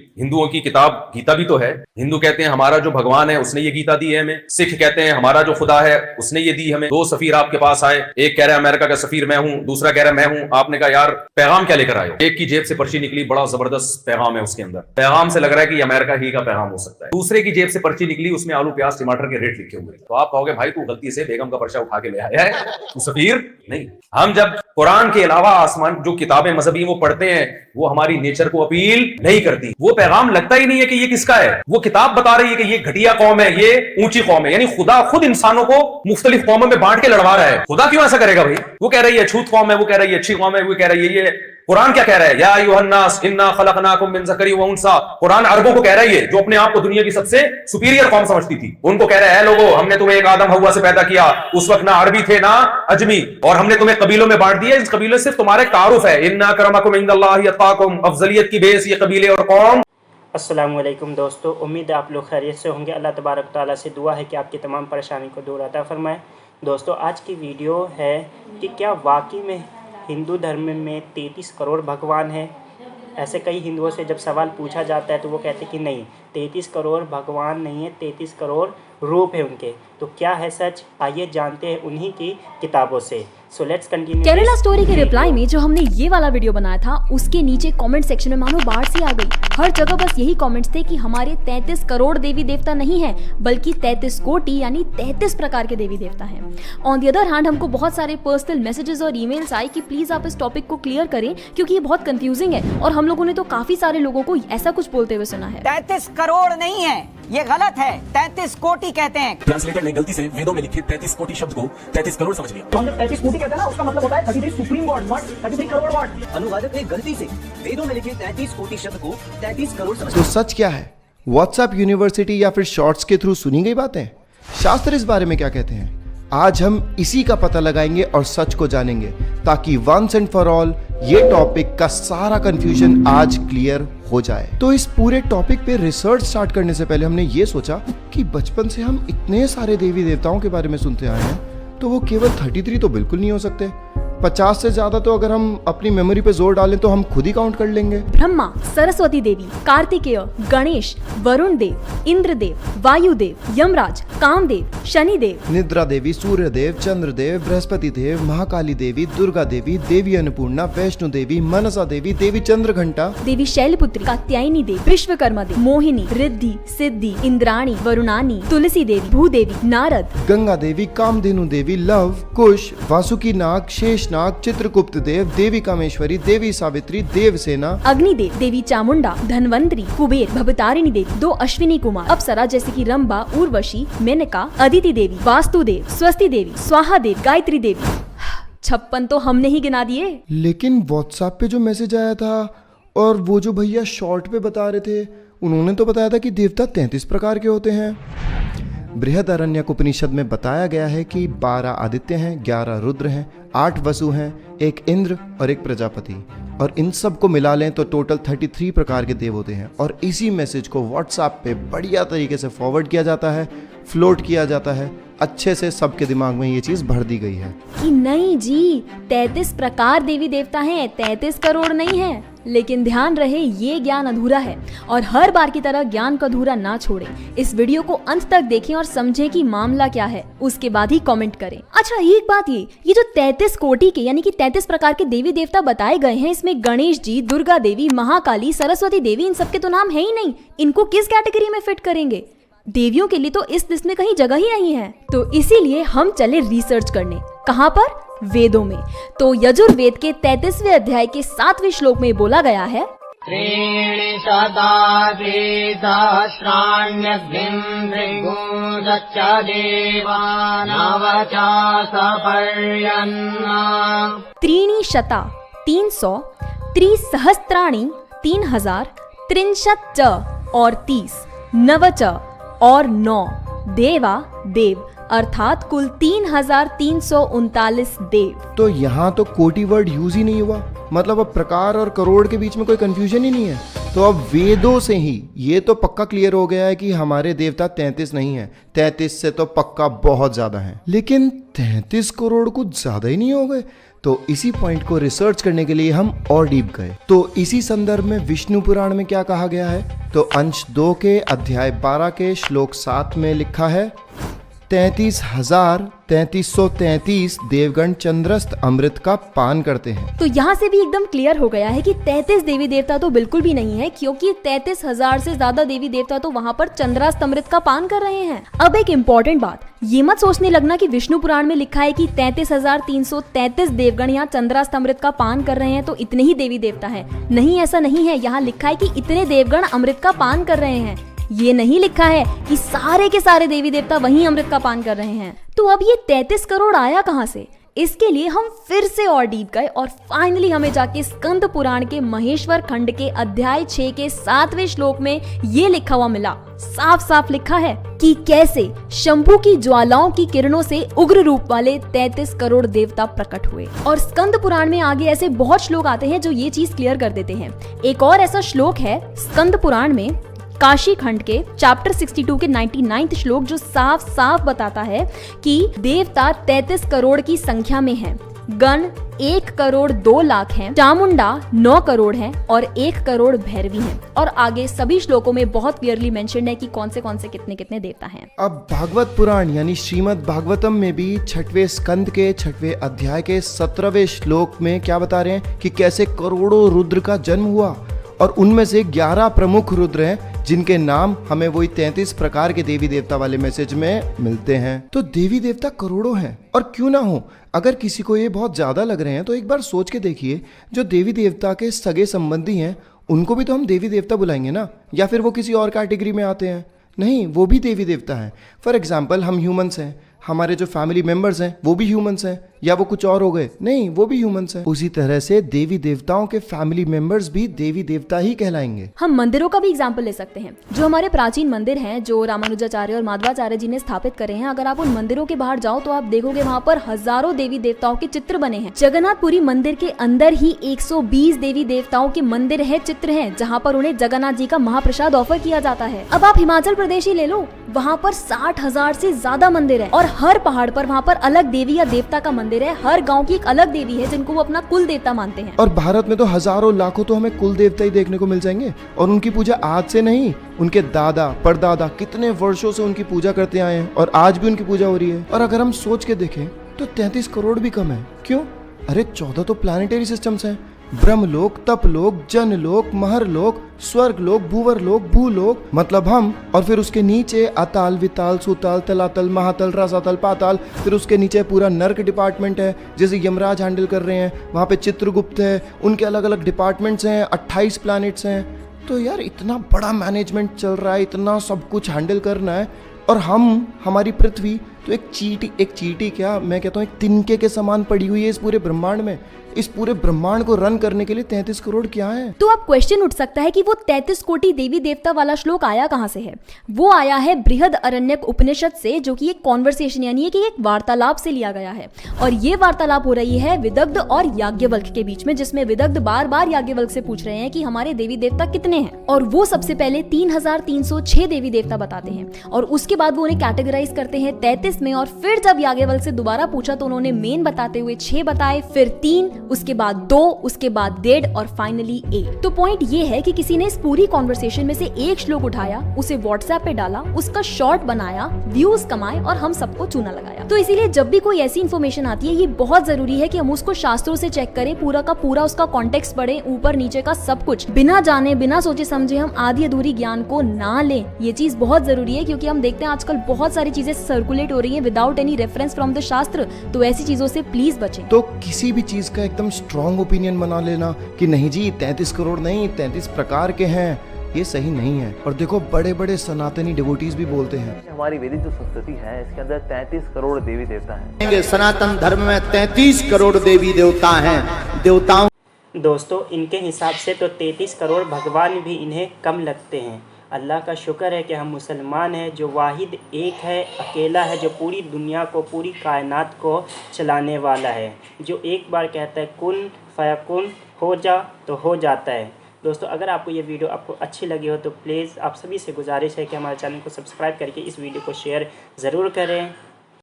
हिंदुओं की किताब गीता भी तो है। हिंदू कहते हैं हमारा जो भगवान है उसने ये गीता दी है हमें। सिख कहते हैं हमारा जो खुदा है उसने ये दी हमें। 2 सफीर आपके पास आए, एक कह रहा है अमेरिका का सफीर मैं हूं, दूसरा कह रहा है मैं हूं। आपने कहा यार पैगाम क्या लेकर आए हो? एक की जेब से पर्ची निकली, बड़ा जबरदस्त पैगाम है उसके अंदर। पैगाम से लग रहा है कि अमेरिका ही का पैगाम हो सकता है। दूसरे की जेब से पर्ची निकली, उसमें आलू प्याज टमाटर के रेट लिखे हुए। तो आप कहोगे भाई तू गलती से बेगम का पर्चा उठा के ले आया है, तू सफीर नहीं। हम जब कुरान के अलावा आसमान जो किताबें मजहबी वो पढ़ते हैं, वो हमारी नेचर को अपील नहीं करती। वो पैगाम लगता ही नहीं है कि ये किसका है। वो किताब बता रही है कि ये घटिया कौम है, ये ऊंची कौम है। यानी खुदा खुद इंसानों को मुख्तलिफ कौमों में बांट के लड़वा रहा है। खुदा क्यों ऐसा करेगा भाई? वो कह रही है छूत कौम है, वो कह रही है अच्छी कौम है, वो कह रही है ये। कुरान क्या कह रहा है? या अय्युहन्नास इन्ना खलकनाकुम मिन ज़करी व उन्सा। कुरान अरबों को कह रही है जो अपने आप को दुनिया की सबसे सुपीरियर कौम समझती थी। उनको कह रहा है लोगों, हमने तुम्हें एक आदम हव्वा से पैदा किया। उस वक्त ना अरबी थे ना अजमी, और हमने तुम्हें कबीलों में बांट दिया। इस कबीले सिर्फ तुम्हारे तारुफ है। इन्ना अकरमकुम इंदल्लाहि अत्काकुम। अफजलियत की बेस ये कबीले और कौम। अस्सलामुअलैकुम दोस्तों, उम्मीद है आप लोग खैरियत से होंगे। अल्लाह तबारक ताला से दुआ है कि आपकी तमाम परेशानी को दूर अता फरमाए। दोस्तों, आज की वीडियो है कि क्या वाकई में हिंदू धर्म में 33 करोड़ भगवान हैं। ऐसे कई हिंदुओं से जब सवाल पूछा जाता है तो वो कहते हैं कि नहीं, 33 करोड़ भगवान नहीं है, 33 करोड़ रूप है उनके। तो क्या है सच? आइए जानते हैं उन्हीं की किताबों से। So let's continue. Kerala story के रिप्लाई में जो हमने ये वाला वीडियो बनाया था, उसके नीचे कमेंट सेक्शन में मानो बाढ़ सी आ गई। हर जगह बस यही कमेंट्स थे कि हमारे 33 करोड़ देवी देवता नहीं है, बल्कि 33 कोटि यानी 33 प्रकार के देवी देवता हैं। ऑन द अदर हैंड हमको बहुत सारे पर्सनल मैसेजेस और ईमेल्स आए कि प्लीज आप इस टॉपिक को क्लियर करें, क्योंकि ये बहुत कंफ्यूजिंग है और हम लोगों ने तो काफी सारे लोगों को ऐसा कुछ बोलते हुए सुना है। 33 करोड़ नहीं है, ये गलत है, 33 कोटि कहते हैं। ट्रांसलेटर ने गलती से वेदों में लिखे 33 कोटि शब्द को 33 करोड़ समझ लिया। तो हम जब 33 कोटि कहते हैं ना, उसका मतलब होता है 33 supreme God, not 33 crore God. अनुवादक ने गलती से वेदों में लिखे 33 कोटि शब्द को 33 करोड़ समझ तो सच क्या है? व्हाट्सएप यूनिवर्सिटी या फिर शॉर्ट्स के थ्रू सुनी गई बातें? शास्त्र इस बारे में क्या कहते हैं? आज हम इसी का पता लगाएंगे और सच को जानेंगे, ताकि वंस एंड फॉर ऑल ये टॉपिक का सारा कंफ्यूजन आज क्लियर हो जाए। तो इस पूरे टॉपिक पे रिसर्च स्टार्ट करने से पहले हमने ये सोचा कि बचपन से हम इतने सारे देवी देवताओं के बारे में सुनते आए हैं, तो वो केवल 33 तो बिल्कुल नहीं हो सकते। 50 से ज्यादा तो अगर हम अपनी मेमोरी पे जोर डालें तो हम खुद ही काउंट कर लेंगे। ब्रह्मा, सरस्वती देवी, कार्तिकेय, गणेश, वरुण देव, इंद्र देव, वायुदेव, यमराज, कामदेव, शनि देव, निद्रा देवी, सूर्य देव, चंद्र देव, बृहस्पति देव, महाकाली देवी, दुर्गा देवी, देवी अन्नपूर्णा, वैष्णो देवी, मनसा देवी, देवी चंद्रघंटा, देवी शैलपुत्री, कात्यायनी देवी, विश्वकर्मा देवी, मोहिनी, रिद्धि, सिद्धि, इंद्राणी, वरुणानी, तुलसी देवी, भूदेवी, नारद, गंगा देवी, कामधेनु देवी, लव, कुश, वासुकी नाग, शेषनाग, चित्रगुप्त देव, देवी कामेश्वरी, देवी सावित्री, देवसेना, अग्निदेव, देवी चामुंडा, धनवंतरी, कुबेर, भवतारिणी देवी, 2 अश्विनी कुमार, अप्सरा जैसे कि रंभा, उर्वशी, मेनका, अदिति देवी, वास्तुदेव, स्वस्ति देवी, स्वाहा देवी, गायत्री देवी। 56 तो हमने ही गिना दिए। लेकिन व्हाट्सएप पे जो मैसेज आया था और वो जो भैया शॉर्ट पे बता रहे थे, उन्होंने तो बताया था कि देवता 33 प्रकार के होते हैं। बृहदारण्यक उपनिषद में बताया गया है कि 12 आदित्य हैं, 11 रुद्र हैं, 8 वसु हैं, 1 इंद्र और 1 प्रजापति, और इन सब को मिला लें तो टोटल 33 प्रकार के देव होते हैं। और इसी मैसेज को व्हाट्सएप पे बढ़िया तरीके से फॉरवर्ड किया जाता है, फ्लोट किया जाता है, अच्छे से सबके दिमाग में ये चीज भर दी गई है कि नहीं जी, 33 प्रकार देवी देवता हैं, 33 करोड़ नहीं है। लेकिन ध्यान रहे, ये ज्ञान अधूरा है और हर बार की तरह ज्ञान को अधूरा ना छोड़ें। इस वीडियो को अंत तक देखें और समझें कि मामला क्या है, उसके बाद ही कमेंट करें। अच्छा, एक बात, ये जो 33 कोटि के यानी कि 33 प्रकार के देवी देवता बताए गए हैं, इसमें गणेश जी, दुर्गा देवी, महाकाली, सरस्वती देवी, इन सबके तो नाम है ही नहीं। इनको किस कैटेगरी में फिट करेंगे? देवियों के लिए तो इस लिस्ट में कहीं जगह ही नहीं है। तो इसीलिए हम चले रिसर्च करने। कहाँ पर? वेदों में। तो यजुर्वेद के 33वें अध्याय के 7वें श्लोक में बोला गया है, त्रीणि शता सहस्राण्यग्निं भृगुदच्च देवानावचासपर्यन्ना। त्रीणि शता 300, त्रिसहस्त्राणि 3000, त्रिंशत् च और 30, नवच और 9, देवा देव, अर्थात कुल 3339 देव। तो यहाँ तो कोटि वर्ड यूज ही नहीं हुआ, मतलब अब प्रकार और करोड़ के बीच में कोई कंफ्यूजन ही नहीं है। तो अब वेदों से ही ये तो पक्का क्लियर हो गया है कि हमारे देवता 33 नहीं है, 33 से तो पक्का बहुत ज्यादा है। लेकिन 33 करोड़ कुछ ज्यादा ही नहीं हो गए? तो इसी पॉइंट को रिसर्च करने के लिए हम और डीप गए। तो इसी संदर्भ में विष्णु पुराण में क्या कहा गया है, तो अंश 2 के अध्याय 12 के श्लोक 7 में लिखा है 33,3333 देवगण चंद्रस्थ अमृत का पान करते हैं। तो यहाँ से भी एकदम क्लियर हो गया है कि 33 देवी देवता तो बिल्कुल भी नहीं है, क्योंकि 33,000 से ज्यादा देवी देवता तो वहाँ पर चंद्रास्थ अमृत का पान कर रहे हैं। अब एक इम्पोर्टेंट बात, ये मत सोचने लगना कि विष्णु पुराण में लिखा है कि 33,333 देवगण यहाँ चंद्रास्थ अमृत का पान कर रहे हैं तो इतने ही देवी देवता है। नहीं, ऐसा नहीं है। यहाँ लिखा है कि इतने देवगण अमृत का पान कर रहे हैं। ये नहीं लिखा है कि सारे के सारे देवी देवता वहीं अमृत का पान कर रहे हैं। तो अब ये 33 करोड़ आया कहाँ से? इसके लिए हम फिर से और डीप गए और फाइनली हमें जाके स्कंद पुराण के महेश्वर खंड के अध्याय 6 के 7वें श्लोक में ये लिखा हुआ मिला। साफ साफ लिखा है कि कैसे शंभू की ज्वालाओं की किरणों से उग्र रूप वाले 33 करोड़ देवता प्रकट हुए। और स्कंद पुराण में आगे ऐसे बहुत श्लोक आते हैं जो ये चीज क्लियर कर देते हैं। एक और ऐसा श्लोक है स्कंद पुराण में काशी खंड के चैप्टर 62 के 99 श्लोक, जो साफ साफ बताता है कि देवता 33 करोड़ की संख्या में हैं। गण 1 करोड़ 2 लाख हैं, चामुंडा 9 करोड़ हैं और 1 करोड़ भैरवी हैं। और आगे सभी श्लोकों में बहुत क्लियरली मेंशन्ड है कि कौन से कितने कितने देवता हैं। अब भागवत पुराण यानी श्रीमद् भागवतम में भी 6वें स्कंद के 6वें अध्याय के 17वें श्लोक में क्या बता रहे हैं कि कैसे करोड़ों रुद्र का जन्म हुआ और उनमें से 11 प्रमुख रुद्र हैं जिनके नाम हमें वही 33 प्रकार के देवी देवता वाले मैसेज में मिलते हैं। तो देवी देवता करोड़ों हैं, और क्यों ना हो। अगर किसी को ये बहुत ज्यादा लग रहे हैं तो एक बार सोच के देखिए, जो देवी देवता के सगे संबंधी हैं उनको भी तो हम देवी देवता बुलाएंगे ना, या फिर वो किसी और कैटेगरी में आते हैं? नहीं, वो भी देवी देवता हैं। फॉर एग्जाम्पल हम ह्यूमंस हैं, हमारे जो फैमिली मेंबर्स हैं वो भी ह्यूमंस हैं, या वो कुछ और हो गए? नहीं, वो भी ह्यूमंस हैं। उसी तरह से देवी देवताओं के फैमिली मेंबर्स भी देवी देवता ही कहलाएंगे। हम मंदिरों का भी एग्जाम्पल ले सकते हैं। जो हमारे प्राचीन मंदिर हैं, जो रामानुजाचार्य और माधवाचार्य जी ने स्थापित करे हैं, अगर आप उन मंदिरों के बाहर जाओ तो आप देखोगे वहाँ पर हजारों देवी देवताओं के चित्र बने हैं। जगन्नाथपुरी मंदिर के अंदर ही 120 देवी देवताओं के मंदिर है, चित्र हैं, जहाँ पर उन्हें जगन्नाथ जी का महाप्रसाद ऑफर किया जाता है। अब आप हिमाचल प्रदेश ही ले लो, वहाँ पर 60,000 से ज्यादा मंदिर है और हर पहाड़ पर वहाँ पर अलग देवी या देवता का मंदिर है। हर गांव की एक अलग देवी है जिनको वो अपना कुल देवता मानते हैं। और भारत में तो हजारों लाखों तो हमें कुल देवता ही देखने को मिल जाएंगे, और उनकी पूजा आज से नहीं, उनके दादा परदादा कितने वर्षों से उनकी पूजा करते आए हैं और आज भी उनकी पूजा हो रही है। और अगर हम सोच के देखें तो 33 करोड़ भी कम है। क्यों? अरे 14 तो प्लानिटरी सिस्टम्स हैं, ब्रह्मलोक, तपलोक, जनलोक, महरलोक, स्वर्गलोक, भूवरलोक, भूलोक, मतलब हम, और फिर उसके नीचे अताल, विताल, सुताल, तलातल, महातल, रसातल, पाताल, फिर उसके नीचे पूरा नर्क डिपार्टमेंट है जैसे यमराज हैंडल कर रहे हैं, वहाँ पे चित्रगुप्त है, उनके अलग अलग डिपार्टमेंट्स हैं, 28 प्लैनेट्स हैं। तो यार इतना बड़ा मैनेजमेंट चल रहा है, इतना सब कुछ हैंडल करना है, और हमारी पृथ्वी तो एक चींटी क्या, मैं कहता हूँ एक तिनके के समान पड़ी हुई है इस पूरे ब्रह्मांड में। इस पूरे ब्रह्मांड को रन करने के लिए 33 करोड़ क्या है? तो अब क्वेश्चन उठ सकता है कि वो 33 कोटि देवी देवता वाला श्लोक आया कहाँ से है? वो आया है बृहद अरण्यक उपनिषद से, जो कि एक कॉन्वर्सेशन यानी कि एक वार्तालाप से लिया गया है। और ये वार्तालाप हो रही है विदग्ध और याज्ञवल्क्य के बीच में, जिसमें विदग्ध बार बार याज्ञवल्क्य से पूछ रहे हैं कि हमारे देवी देवता कितने हैं, और वो सबसे पहले 3,306 देवी देवता बताते हैं, और उसके बाद वो उन्हें कैटेगराइज करते हैं 33 में। और फिर जब याज्ञवल्क्य से दोबारा पूछा तो उन्होंने मेन बताते हुए 6 बताए, फिर 3, उसके बाद 2, उसके बाद 1.5 और फाइनली 1। तो पॉइंट ये है कि किसी ने इस पूरी कॉन्वर्सेशन में से एक श्लोक उठाया, उसे व्हाट्सएप पे डाला, उसका शॉर्ट बनाया, व्यूज कमाए और हम सबको चूना लगाया। तो इसीलिए जब भी कोई ऐसी इन्फॉर्मेशन आती है, ये बहुत जरूरी है कि हम उसको शास्त्रों से चेक करें, पूरा का पूरा उसका कॉन्टेक्स्ट पढ़ें, ऊपर नीचे का सब कुछ, बिना जाने बिना सोचे समझे हम आधी अधूरी ज्ञान को ना लें। ये चीज बहुत जरूरी है, क्योंकि हम देखते हैं आजकल बहुत सारी चीजें सर्कुलेट हो रही है without any reference from the शास्त्र। तो ऐसी चीजों से प्लीज बचें। तो किसी भी चीज का एकदम स्ट्रॉन्ग ओपिनियन बना लेना कि नहीं जी 33 करोड़ नहीं 33 प्रकार के हैं, ये सही नहीं है। और देखो बड़े बड़े सनातनी डिवोटीज भी बोलते हैं हमारी वैदिक जो संस्कृति है इसके अंदर 33 करोड़ देवी देवता हैं। सनातन धर्म में 33 करोड़ देवी देवता हैं। देवताओं दोस्तों इनके हिसाब से तो 33 करोड़ भगवान भी इन्हें कम लगते हैं। अल्लाह का शुक्र है कि हम मुसलमान हैं, जो वाहिद एक है, अकेला है, जो पूरी दुनिया को, पूरी कायनात को चलाने वाला है, जो एक बार कहता है कुन फयकुन, हो जा तो हो जाता है। दोस्तों अगर आपको ये वीडियो आपको अच्छी लगी हो तो प्लीज़ आप सभी से गुजारिश है कि हमारे चैनल को सब्सक्राइब करके इस वीडियो को शेयर ज़रूर करें।